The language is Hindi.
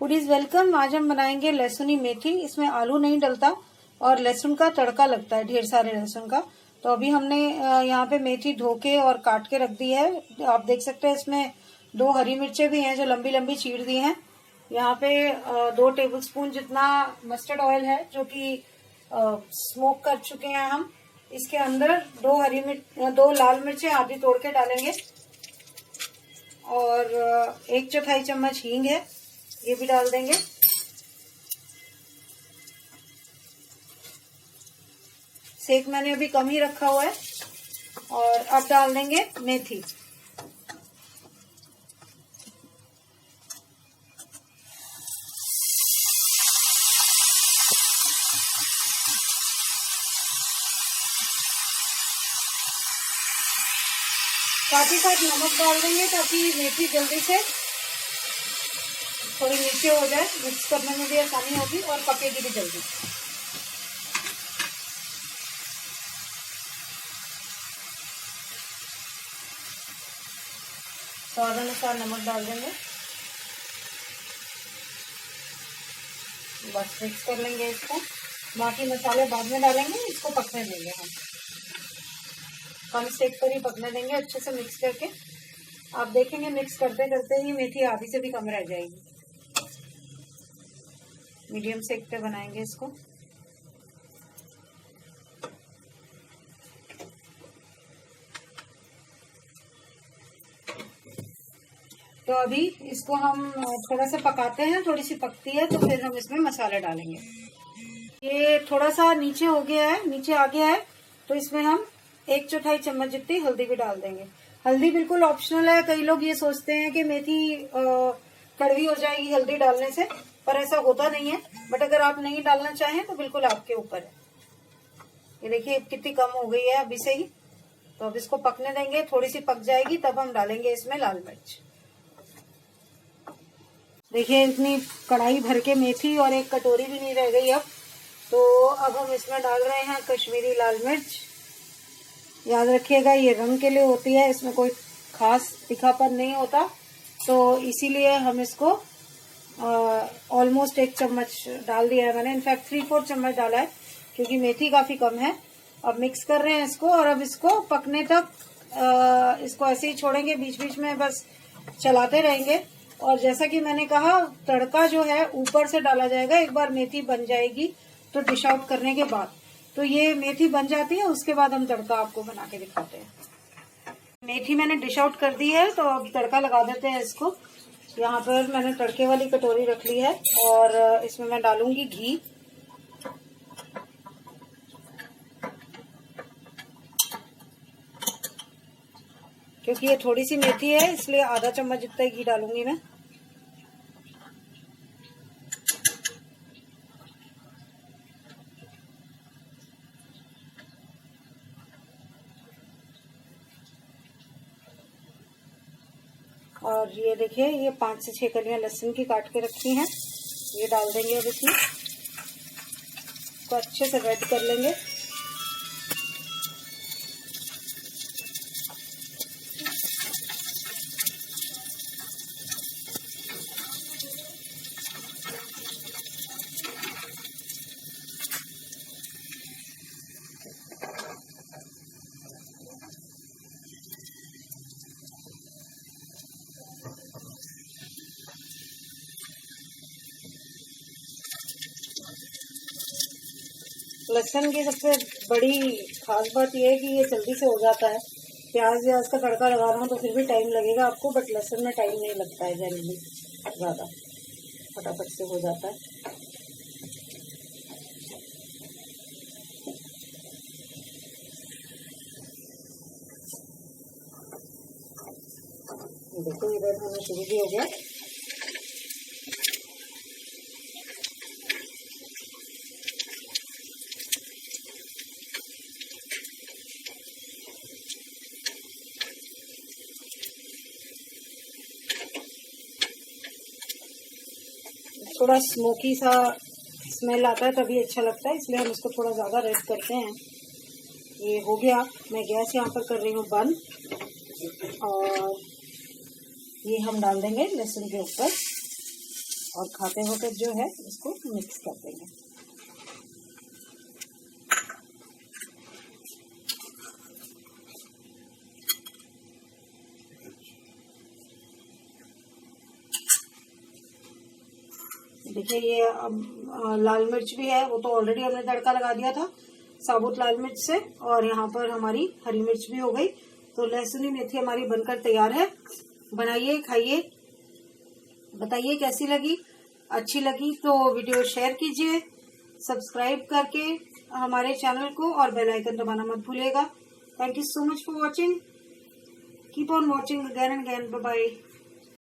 Foodies welcome. आज हम बनाएंगे लहसुनी मेथी। इसमें आलू नहीं डलता और लहसुन का तड़का लगता है, ढेर सारे लहसुन का। तो अभी हमने यहाँ पे मेथी धो के और काट के रख दी है। आप देख सकते हैं इसमें 2 हरी मिर्चें भी हैं जो लंबी लंबी चीर दी हैं। यहाँ पे 2 टेबलस्पून जितना मस्टर्ड ऑयल है जो कि स्मोक कर चुके हैं हम। इसके अंदर 2 लाल मिर्चें आधी तोड़ के डालेंगे और 1/4 चम्मच हींग है, ये भी डाल देंगे। सेक मैंने अभी कम ही रखा हुआ है। और अब डाल देंगे मेथी। साथ ही साथ नमक डाल देंगे ताकि मेथी जल्दी से थोड़ी नीचे हो जाए, मिक्स करने में भी आसानी होगी और पकेगी भी जल्दी। स्वाद अनुसार नमक डाल देंगे। बस मिक्स कर लेंगे इसको। बाकी मसाले बाद में डालेंगे, इसको पकने देंगे हम। कम सेक पर ही पकने देंगे अच्छे से मिक्स करके। आप देखेंगे मिक्स करते करते ही मेथी आधी से भी कम रह जाएगी। मीडियम सेक पे बनाएंगे इसको। तो अभी इसको हम थोड़ा सा पकाते हैं, थोड़ी सी पकती है तो फिर हम इसमें मसाले डालेंगे। ये थोड़ा सा नीचे हो गया है, नीचे आ गया है, तो इसमें हम 1/4 चम्मच जितनी हल्दी भी डाल देंगे। हल्दी बिल्कुल ऑप्शनल है। कई लोग ये सोचते हैं कि मेथी कड़वी हो जाएगी हल्दी डालने से, पर ऐसा होता नहीं है। बट अगर आप नहीं डालना चाहें तो बिल्कुल आपके ऊपर है। ये देखिए कितनी कम हो गई है अभी से ही। तो अब इसको पकने देंगे, थोड़ी सी पक जाएगी तब हम डालेंगे इसमें लाल मिर्च। देखिए इतनी कढ़ाई भर के मेथी और 1 कटोरी भी नहीं रह गई अब। तो अब हम इसमें डाल रहे हैं कश्मीरी लाल मिर्च। याद रखिएगा ये रंग के लिए होती है, इसमें कोई खास तीखापन नहीं होता। तो इसीलिए हम इसको ऑलमोस्ट 1 चम्मच डाल दिया है मैंने। इनफैक्ट 3/4 चम्मच डाला है क्योंकि मेथी काफी कम है। अब मिक्स कर रहे हैं इसको और अब इसको पकने तक इसको ऐसे ही छोड़ेंगे, बीच बीच में बस चलाते रहेंगे। और जैसा कि मैंने कहा तड़का जो है ऊपर से डाला जाएगा एक बार मेथी बन जाएगी तो डिश आउट करने के बाद। तो ये मेथी बन जाती है, उसके बाद हम तड़का आपको बना के दिखाते हैं। मेथी मैंने डिश आउट कर दी है तो अब तड़का लगा देते हैं इसको। यहाँ पर मैंने तड़के वाली कटोरी रख ली है और इसमें मैं डालूंगी घी। क्योंकि ये थोड़ी सी मेथी है इसलिए आधा चम्मच जितना घी डालूंगी मैं। और ये देखिए ये 5 से 6 कलियां लहसुन की काट के रखी हैं, ये डाल देंगे अब इसमें। इसको अच्छे से रेड कर लेंगे। लहसुन की सबसे बड़ी खास बात यह है कि ये जल्दी से हो जाता है। प्याज व्याज का तड़का लगा रहा हूँ तो फिर भी टाइम लगेगा आपको, बट लहसुन में टाइम नहीं लगता है जनरली, ज़्यादा फटाफट से हो जाता है। देखो इधर हमें शुरू भी हो गया। थोड़ा स्मोकी सा स्मेल आता है तभी अच्छा लगता है, इसलिए हम इसको थोड़ा ज़्यादा रेड करते हैं। ये हो गया। मैं गैस यहाँ पर कर रही हूँ बंद और ये हम डाल देंगे लहसुन के ऊपर और खाते वक्त जो है इसको मिक्स कर देंगे। देखिए ये अब लाल मिर्च भी है, वो तो ऑलरेडी हमने तड़का लगा दिया था साबुत लाल मिर्च से, और यहाँ पर हमारी हरी मिर्च भी हो गई। तो लहसुनी मेथी हमारी बनकर तैयार है। बनाइए, खाइए, बताइए कैसी लगी। अच्छी लगी तो वीडियो शेयर कीजिए, सब्सक्राइब करके हमारे चैनल को और बेल आइकन दबाना मत भूलिएगा। Thank you so much for watching. Keep on watching again and again. Bye bye.